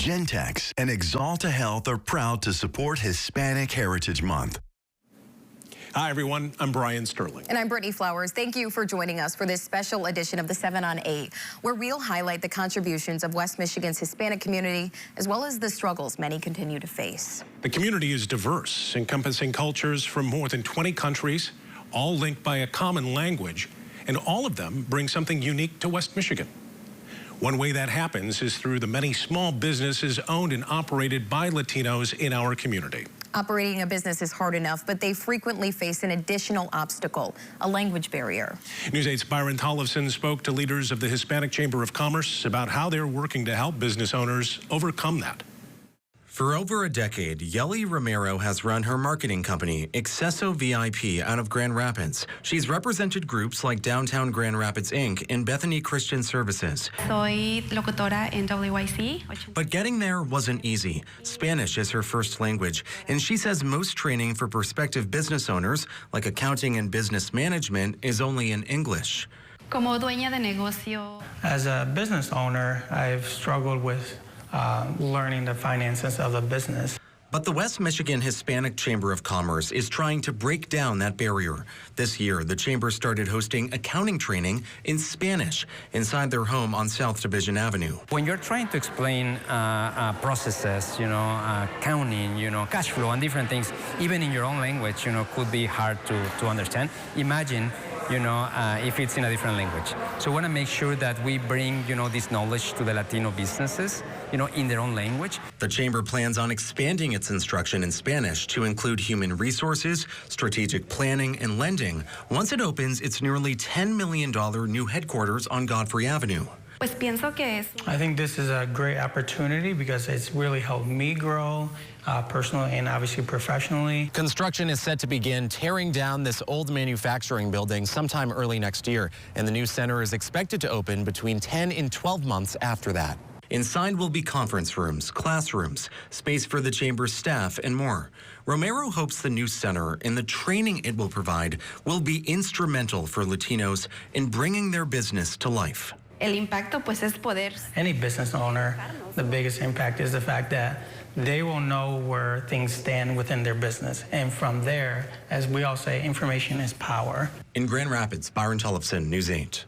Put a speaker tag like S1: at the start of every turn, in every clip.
S1: Gentex and Exalta Health are proud to support Hispanic Heritage Month.
S2: Hi, everyone. I'm Brian Sterling.
S3: And I'm Brittany Flowers. Thank you for joining us for this special edition of the 7 on 8, where we'll highlight the contributions of West Michigan's Hispanic community, as well as the struggles many continue to face.
S2: The community is diverse, encompassing cultures from more than 20 countries, all linked by a common language, and all of them bring something unique to West Michigan. One way that happens is through the many small businesses owned and operated by Latinos in our community.
S3: Operating a business is hard enough, but they frequently face an additional obstacle, a language barrier.
S2: News 8's Byron spoke to leaders of the Hispanic Chamber of Commerce about how they're working to help business owners overcome that.
S4: For over a decade, Yeli Romero has run her marketing company, Exceso VIP, out of Grand Rapids. She's represented groups like Downtown Grand Rapids, Inc. and Bethany Christian Services.
S5: Soy locutora en WYC.
S4: But getting there wasn't easy. Spanish is her first language, and she says most training for prospective business owners, like accounting and business management, is only in English.
S5: Como dueña de negocio.
S6: As a business owner, I've struggled with learning the finances of the business.
S4: But the West Michigan Hispanic Chamber of Commerce is trying to break down that barrier. This year, the Chamber started hosting accounting training in Spanish inside their home on South Division Avenue.
S7: When you're trying to explain processes, accounting, cash flow and different things, even in your own language, could be hard to understand. Imagine if it's in a different language. So we want to make sure that we bring, this knowledge to the Latino businesses, in their own language.
S4: The Chamber plans on expanding its instruction in Spanish to include human resources, strategic planning, and lending once it opens its nearly $10 million new headquarters on Godfrey Avenue.
S5: Pues pienso que es.
S6: I think this is a great opportunity because it's really helped me grow personally and obviously professionally.
S8: Construction is set to begin tearing down this old manufacturing building sometime early next year, and the new center is expected to open between 10 and 12 months after that.
S4: Inside will be conference rooms, classrooms, space for the Chamber's staff, and more. Romero hopes the new center and the training it will provide will be instrumental for Latinos in bringing their business to life.
S5: El impacto pues es poder.
S6: Any business owner, the biggest impact is the fact that they will know where things stand within their business. And from there, as we all say, information is power.
S4: In Grand Rapids, Byron, News 8.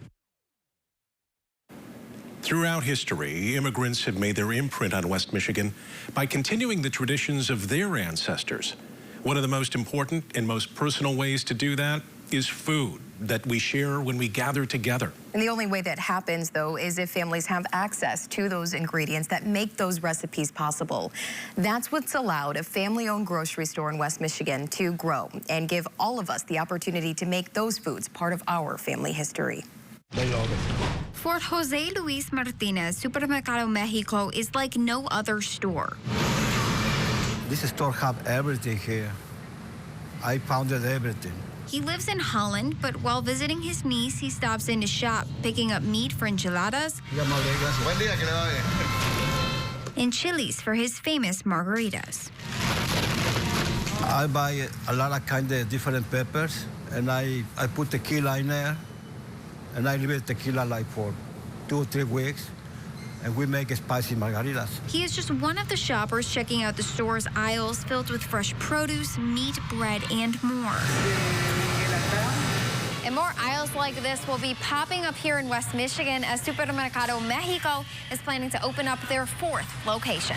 S2: Throughout history, immigrants have made their imprint on West Michigan by continuing the traditions of their ancestors. One of the most important and most personal ways to do that is food that we share when we gather together.
S3: And the only way that happens, though, is if families have access to those ingredients that make those recipes possible. That's what's allowed a family-owned grocery store in West Michigan to grow and give all of us the opportunity to make those foods part of our family history.
S9: For Jose Luis Martinez, Superado Mexico is like no other store.
S10: This store have everything here. I founded everything.
S9: He lives in Holland, but while visiting his niece, he stops in to shop, picking up meat for enchiladas and chilies for his famous margaritas.
S10: I buy a lot of kind of different peppers, and I put tequila in there, and I leave it tequila like for 2 or 3 weeks, and we make spicy margaritas.
S9: He is just one of the shoppers checking out the store's aisles filled with fresh produce, meat, bread, and more. And more aisles like this will be popping up here in West Michigan as Superado Mexico is planning to open up their 4th location.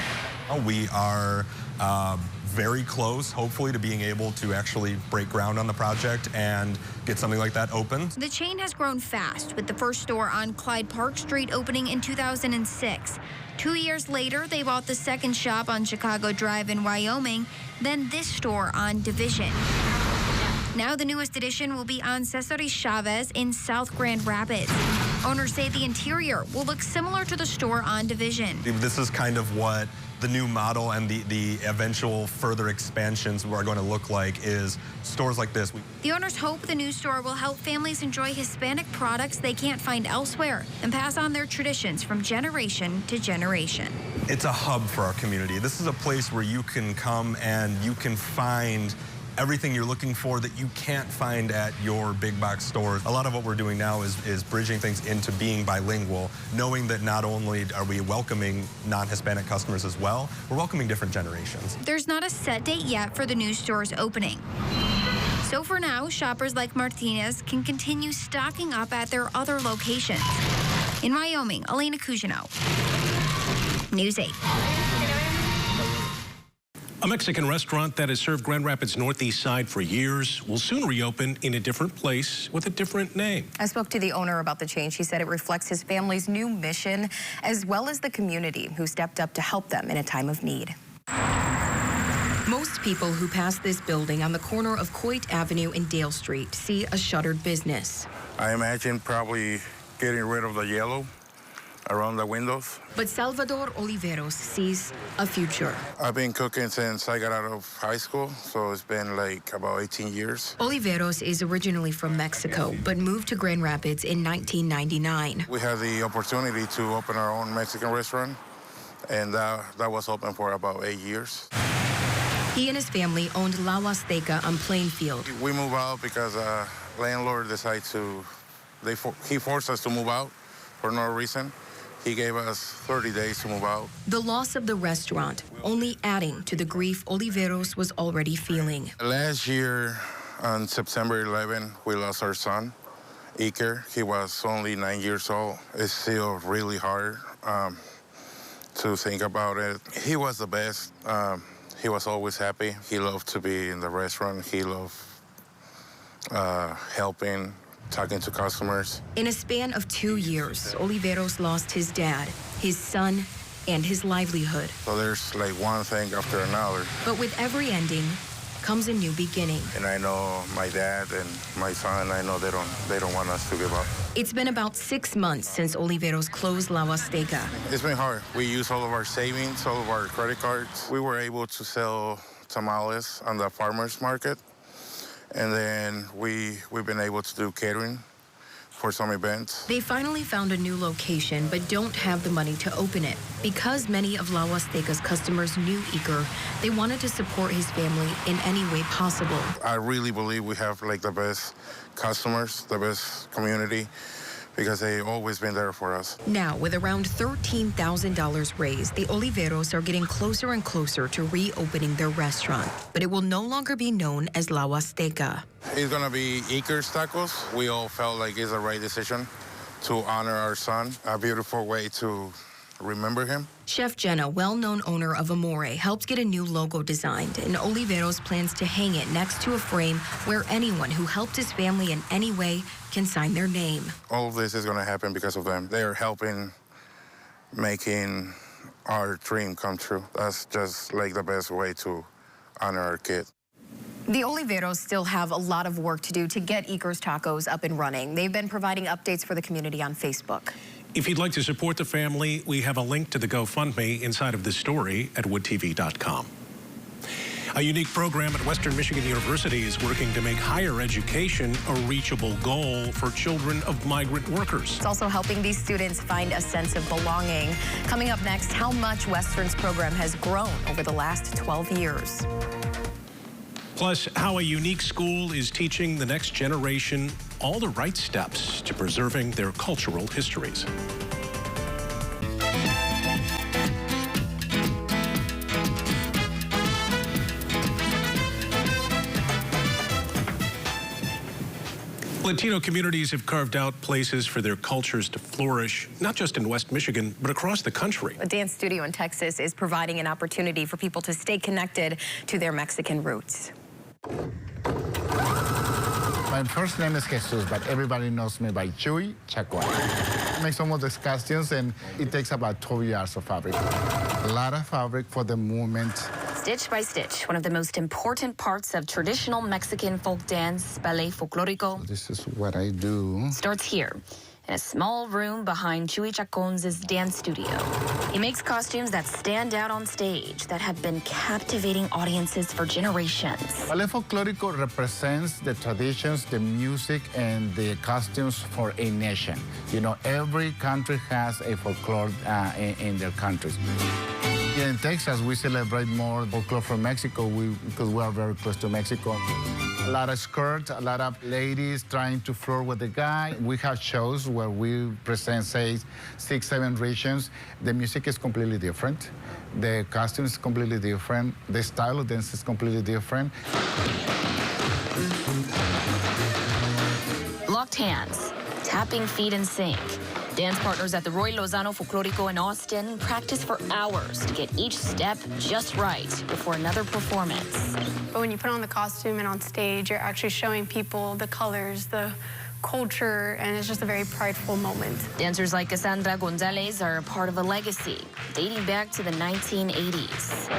S11: We are very close, hopefully, to being able to actually break ground on the project and get something like that open.
S9: The chain has grown fast, with the first store on Clyde Park Street opening in 2006. 2 years later, they bought the second shop on Chicago Drive in Wyoming, then this store on Division. Now the newest addition will be on Cesar Chavez in South Grand Rapids. Owners say the interior will look similar to the store on Division.
S11: This is kind of what the new model and the eventual further expansions are going to look like, is stores like this.
S9: The owners hope the new store will help families enjoy Hispanic products they can't find elsewhere and pass on their traditions from generation to generation.
S11: It's a hub for our community. This is a place where you can come and you can find everything you're looking for that you can't find at your big box stores. A lot of what we're doing now is bridging things into being bilingual, knowing that not only are we welcoming non-Hispanic customers as well, we're welcoming different generations.
S9: There's not a set date yet for the new store's opening. So for now, shoppers like Martinez can continue stocking up at their other locations. In Wyoming, Elena Cugino, News 8.
S2: A Mexican restaurant that has served Grand Rapids Northeast Side for years will soon reopen in a different place with a different name.
S3: I spoke to the owner about the change. He said it reflects his family's new mission, as well as the community who stepped up to help them in a time of need. Most people who pass this building on the corner of Coit Avenue and Dale Street see a shuttered business.
S12: I imagine probably getting rid of the yellow around the windows.
S3: But Salvador Oliveros sees a future.
S12: I've been cooking since I got out of high school, so it's been like about 18 years.
S3: Oliveros is originally from Mexico, but moved to Grand Rapids in 1999.
S12: We had the opportunity to open our own Mexican restaurant, and that was open for about 8 years.
S3: He and his family owned La Huasteca on Plainfield.
S12: We moved out because landlord decided he forced us to move out for no reason. He gave us 30 days to move out.
S3: The loss of the restaurant only adding to the grief Oliveros was already feeling.
S12: Last year, on September 11, we lost our son, Iker. He was only 9 years old. It's still really hard to think about it. He was the best. He was always happy. He loved to be in the restaurant. He loved helping, talking to customers.
S3: In a span of 2 years, Oliveros lost his dad, his son, and his livelihood.
S12: So there's like one thing after another.
S3: But with every ending comes a new beginning.
S12: And I know my dad and my son, I know they don't want us to give up.
S3: It's been about 6 months since Oliveros closed La Huasteca.
S12: It's been hard. We used all of our savings, all of our credit cards. We were able to sell tamales on the farmer's market. And then we've been able to do catering for some events.
S3: They finally found a new location, but don't have the money to open it. Because many of La Huasteca's customers knew Iker, they wanted to support his family in any way possible.
S12: I really believe we have like the best customers, the best community, because they've always been there for us.
S3: Now, with around $13,000 raised, the Oliveros are getting closer and closer to reopening their restaurant. But it will no longer be known as La Huasteca.
S12: It's gonna be Iker's Tacos. We all felt like it's the right decision to honor our son, a beautiful way to remember him.
S3: Chef Jenna, well-known owner of Amore, helped get a new logo designed, and Oliveros plans to hang it next to a frame where anyone who helped his family in any way can sign their name.
S12: All of this is going to happen because of them. They are helping making our dream come true. That's just like the best way to honor our kid.
S3: The Oliveros still have a lot of work to do to get Iker's Tacos up and running. They've been providing updates for the community on Facebook.
S2: If you'd like to support the family, we have a link to the GoFundMe inside of this story at woodtv.com. A unique program at Western Michigan University is working to make higher education a reachable goal for children of migrant workers.
S3: It's also helping these students find a sense of belonging. Coming up next, how much Western's program has grown over the last 12 years.
S2: Plus, how a unique school is teaching the next generation all the right steps to preserving their cultural histories. Latino communities have carved out places for their cultures to flourish, not just in West Michigan, but across the country.
S3: A dance studio in Texas is providing an opportunity for people to stay connected to their Mexican roots.
S13: My first name is Jesus, but everybody knows me by Chuy Chacua. I make some of these costumes, and it takes about 12 years of fabric. A lot of fabric for the movement.
S14: Stitch by stitch, one of the most important parts of traditional Mexican folk dance, Ballet Folklorico.
S13: This is what I do.
S14: Starts here, in a small room behind Chuy Chacon's dance studio. He makes costumes that stand out on stage, that have been captivating audiences for generations.
S13: Ballet Folklorico represents the traditions, the music, and the costumes for a nation. You know, every country has a folklore in their countries. The In Texas, we celebrate more folklore from Mexico because we are very close to Mexico. A lot of skirts, a lot of ladies trying to flirt with the guy. We have shows where we present, say, 6, 7 regions. The music is completely different. The costume is completely different. The style of dance is completely different.
S14: Locked hands, tapping feet in sync. Dance partners at the Roy Lozano Folklorico in Austin practice for hours to get each step just right before another performance.
S5: But when you put on the costume and on stage, you're actually showing people the colors, the culture, and it's just a very prideful moment.
S14: Dancers like Cassandra Gonzalez are part of a legacy dating back to the 1980s.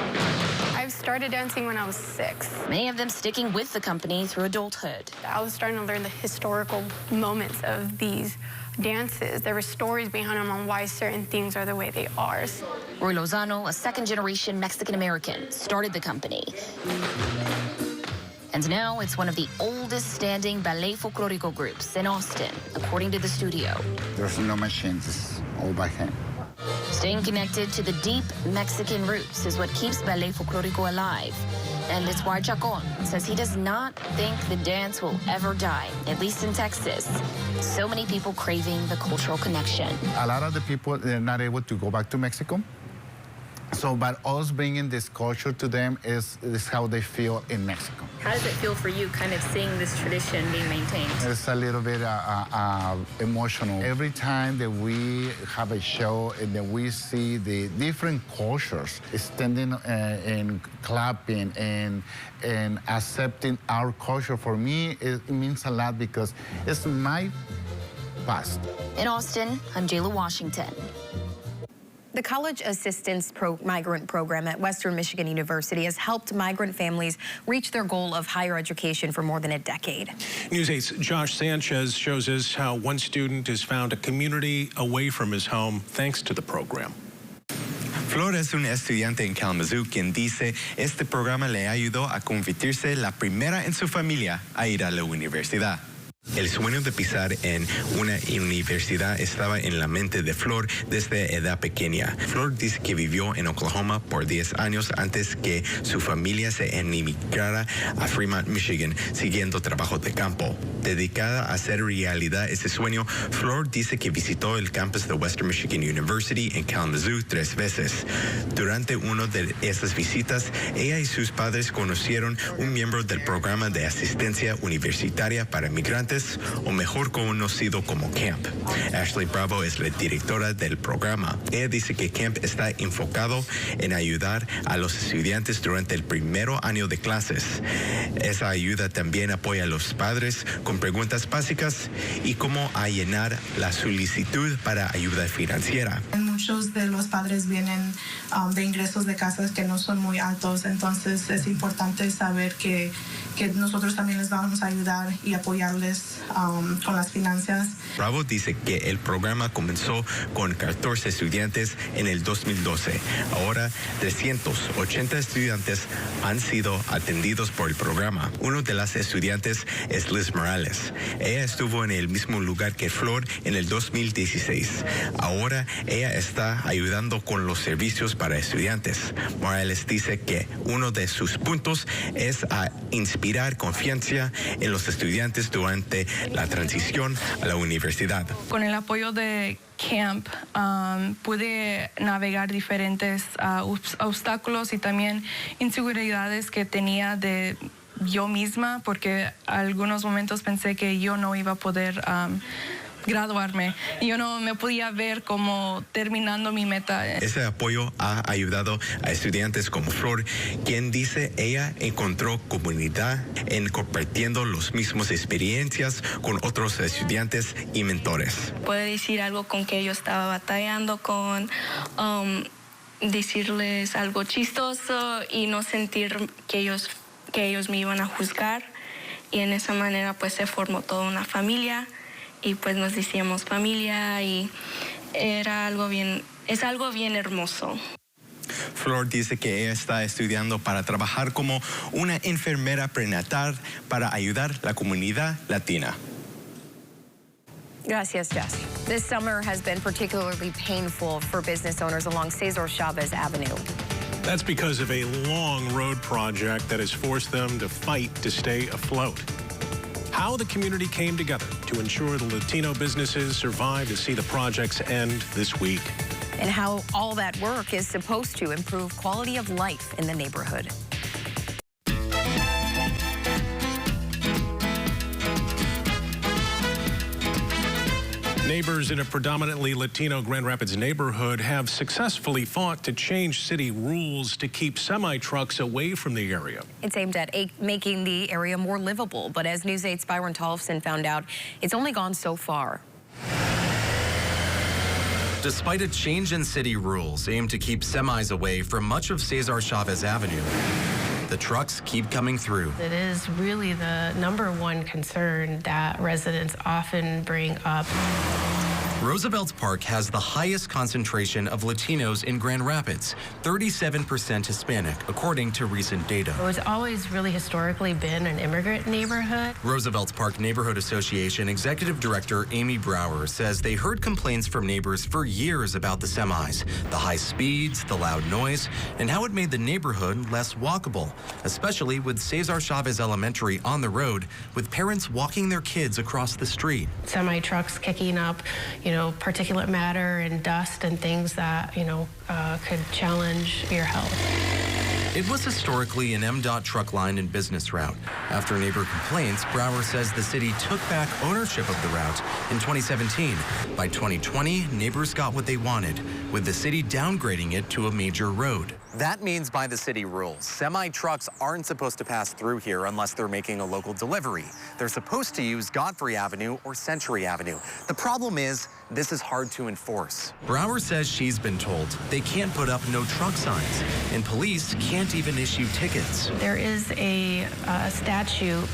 S5: I started dancing when I was 6.
S14: Many of them sticking with the company through adulthood.
S5: I was starting to learn the historical moments of these dances. There were stories behind them on why certain things are the way they are.
S14: Roy Lozano, a second-generation Mexican-American, started the company. And now it's one of the oldest standing Ballet Folklorico groups in Austin, according to the studio.
S13: There's no machines, it's all by hand.
S14: Staying connected to the deep Mexican roots is what keeps Ballet Folklorico alive. And it's why Chacon says he does not think the dance will ever die, at least in Texas. So many people craving the cultural connection.
S13: A lot of the people, they're not able to go back to Mexico. So, but us bringing this culture to them is how they feel in Mexico.
S14: How does it feel for you kind of seeing this tradition being maintained?
S13: It's a little bit emotional. Every time that we have a show and that we see the different cultures standing and clapping and accepting our culture, for me, it means a lot because it's my past.
S14: In Austin, I'm Jayla Washington.
S3: The College Assistance Migrant Program at Western Michigan University has helped migrant families reach their goal of higher education for more than a decade.
S2: News 8's Josh Sanchez shows us how one student has found a community away from his home thanks to the program.
S15: Flor es un estudiante en Kalamazoo quien dice este programa le ayudó a convertirse la primera en su familia a ir a la universidad. El sueño de pisar en una universidad estaba en la mente de Flor desde edad pequeña. Flor dice que vivió en Oklahoma por 10 años antes que su familia se emigrara a Fremont, Michigan, siguiendo trabajo de campo. Dedicada a hacer realidad ese sueño, Flor dice que visitó el campus de Western Michigan University en Kalamazoo 3 veces. Durante una de esas visitas, ella y sus padres conocieron un miembro del programa de asistencia universitaria para migrantes, o mejor conocido como CAMP. Ashley Bravo es la directora del programa. Ella dice que CAMP está enfocado en ayudar a los estudiantes durante el primer año de clases. Esa ayuda también apoya a los padres con preguntas básicas y cómo a llenar la solicitud para ayuda financiera.
S16: Muchos de los padres vienen de ingresos de casas que no son muy altos, entonces es importante saber que nosotros también les vamos a ayudar y apoyarles con las finanzas.
S15: Bravo dice que el programa comenzó con 14 estudiantes en el 2012. Ahora 380 estudiantes han sido atendidos por el programa. Uno de las estudiantes es Liz Morales. Ella estuvo en el mismo lugar que Flor en el 2016. Ahora ella está ayudando con los servicios para estudiantes. Morales dice que uno de sus puntos es a inspirar confianza en los estudiantes durante la transición a la universidad.
S17: Con el apoyo de CAMP pude navegar diferentes obstáculos y también inseguridades que tenía de yo misma, porque algunos momentos pensé que yo no iba a poder graduarme. Yo no me podía ver como terminando mi meta.
S15: Ese apoyo ha ayudado a estudiantes como Flor, quien dice ella encontró comunidad en compartiendo las mismas experiencias con otros estudiantes y mentores.
S18: Puede decir algo con que yo estaba batallando con, decirles algo chistoso y no sentir que ellos me iban a juzgar. Y en esa manera pues se formó toda una familia. Y pues nos decíamos familia y es algo bien hermoso.
S15: Flor dice que ella está estudiando para trabajar como una enfermera prenatal para ayudar a la comunidad latina.
S3: Gracias, Jess. This summer has been particularly painful for business owners along Cesar Chavez Avenue.
S2: That's because of a long road project that has forced them to fight to stay afloat. How the community came together to ensure the Latino businesses survive to see the project's end this week.
S3: And how all that work is supposed to improve quality of life in the neighborhood.
S2: Neighbors in a predominantly Latino Grand Rapids neighborhood have successfully fought to change city rules to keep semi-trucks away from the area.
S3: It's aimed at making the area more livable, but as News 8's Byron found out, it's only gone so far.
S4: Despite a change in city rules aimed to keep semis away from much of Cesar Chavez Avenue, the trucks keep coming through.
S19: It is really the #1 concern that residents often bring up.
S4: Roosevelt Park has the highest concentration of Latinos in Grand Rapids, 37% Hispanic, according to recent data.
S19: It's always really historically been an immigrant neighborhood.
S4: Roosevelt Park Neighborhood Association Executive Director Amy Brower says they heard complaints from neighbors for years about the semis, the high speeds, the loud noise, and how it made the neighborhood less walkable, especially with Cesar Chavez Elementary on the road, with parents walking their kids across the street.
S19: Semi-trucks kicking up, particulate matter and dust and things that, could challenge your health.
S4: It was historically an MDOT truck line and business route. After neighbor complaints, Brower says the city took back ownership of the route in 2017. By 2020, neighbors got what they wanted, with the city downgrading it to a major road.
S8: That means by the city rules, semi-trucks aren't supposed to pass through here unless they're making a local delivery. They're supposed to use Godfrey Avenue or Century Avenue. The problem is, this is hard to enforce.
S4: Brower says she's been told they can't put up no truck signs, and police can't even issue tickets.
S19: There is a statute,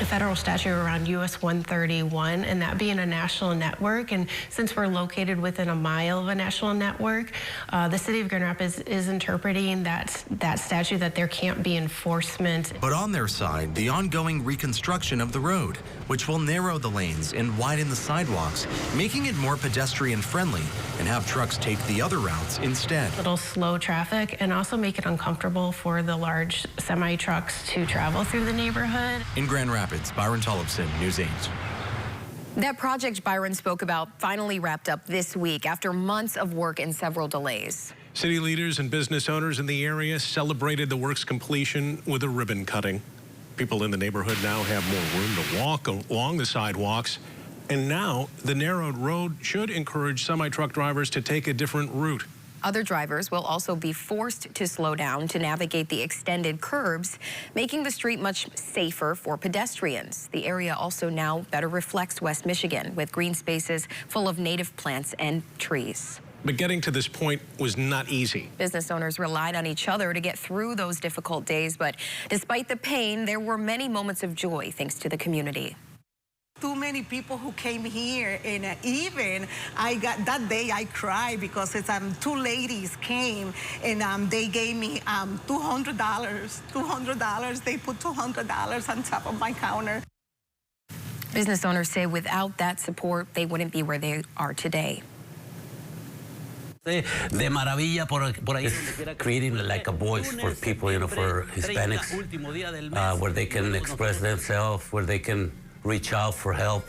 S19: a federal statute around US 131, and that being a national network. And since we're located within a mile of a national network, the city of Grand Rapids is interpreting that statute that there can't be enforcement.
S4: But on their side, the ongoing reconstruction of the road, which will narrow the lanes and widen the sidewalks, making it more pedestrian friendly, and have trucks take the other routes instead.
S19: It'll slow traffic and also make it uncomfortable for the large semi-trucks to travel through the neighborhood.
S4: In Grand Rapids, Byron, News 8.
S3: That project Byron spoke about finally wrapped up this week after months of work and several delays.
S2: City leaders and business owners in the area celebrated the work's completion with a ribbon cutting. People in the neighborhood now have more room to walk along the sidewalks, and now the narrowed road should encourage semi-truck drivers to take a different route.
S3: Other drivers will also be forced to slow down to navigate the extended curbs, making the street much safer for pedestrians. The area also now better reflects West Michigan, with green spaces full of native plants and trees.
S2: But getting to this point was not easy.
S3: Business owners relied on each other to get through those difficult days, but despite the pain, there were many moments of joy thanks to the community.
S20: Too many people who came here, and even that day I cried because two ladies came and they gave me $200. They put $200 on top of my counter.
S3: Business owners say without that support, they wouldn't be where they are today.
S21: De maravilla por ahí. Creating like a voice for people, for Hispanics, where they can express themselves, where they can reach out for help.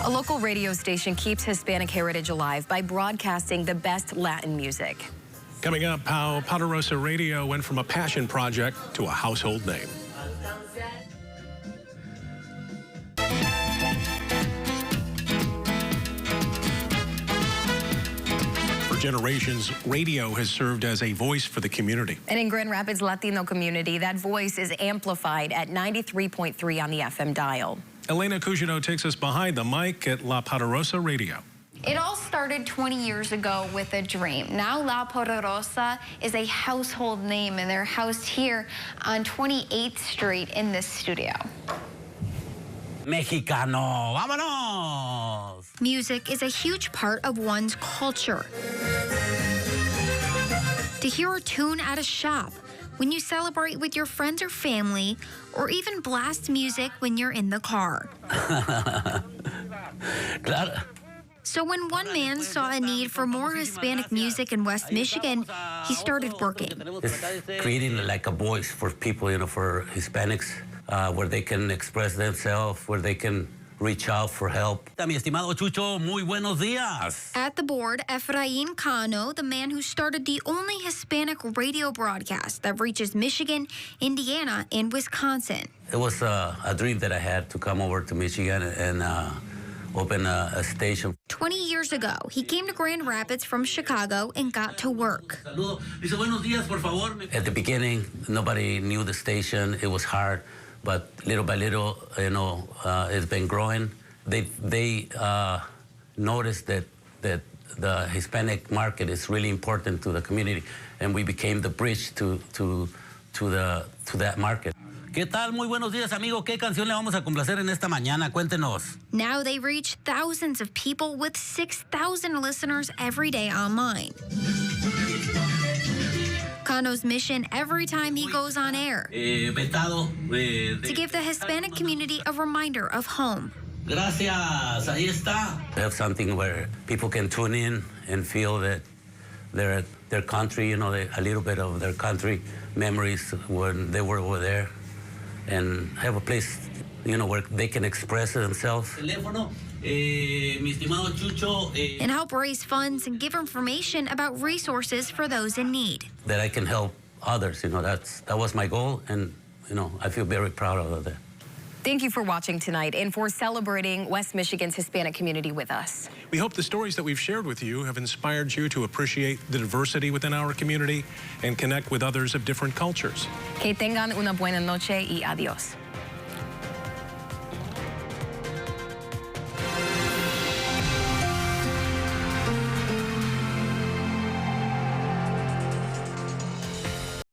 S3: A local radio station keeps Hispanic heritage alive by broadcasting the best Latin music.
S2: Coming up, how Superado Radio went from a passion project to a household name. Generations, radio has served as a voice for the community.
S3: And in Grand Rapids Latino community, that voice is amplified at 93.3 on the FM dial.
S2: Elena Cugino takes us behind the mic at La Poderosa Radio.
S9: It all started 20 years ago with a dream. Now La Poderosa is a household name, and they're housed here on 28th Street in this studio.
S21: Mexicano, vámonos!
S9: Music is a huge part of one's culture. To hear a tune at a shop, when you celebrate with your friends or family, or even blast music when you're in the car.
S21: Claro.
S9: So when one man saw a need for more Hispanic music in West Michigan, he started working.
S21: It's creating like a voice for people, for Hispanics, where they can express themselves, where they can reach out for help. Mi estimado Chucho, muy buenos días.
S9: At the board, Efrain Cano, the man who started the only Hispanic radio broadcast that reaches Michigan, Indiana, and Wisconsin.
S21: It was a dream that I had to come over to Michigan and open a station.
S9: 20 years ago, he came to Grand Rapids from Chicago and got to work.
S21: At the beginning, nobody knew the station. It was hard. But little by little, it's been growing. They noticed that the Hispanic market is really important to the community, and we became the bridge to that market. ¿Qué tal? Muy buenos días, amigo. ¿Qué canción le vamos a complacer en esta mañana? Cuéntenos.
S9: Now they reach thousands of people with 6,000 listeners every day online. Cano's mission every time he goes on air to give the Hispanic community a reminder of home.
S21: Gracias. Ahí está. We have something where people can tune in and feel that their country, a little bit of their country memories when they were over there, and have a place, where they can express themselves.
S9: And help raise funds and give information about resources for those in need.
S21: That I can help others, that was my goal, and I feel very proud of that.
S3: Thank you for watching tonight and for celebrating West Michigan's Hispanic community with us.
S2: We hope the stories that we've shared with you have inspired you to appreciate the diversity within our community and connect with others of different cultures.
S3: Que tengan una buena noche y adiós.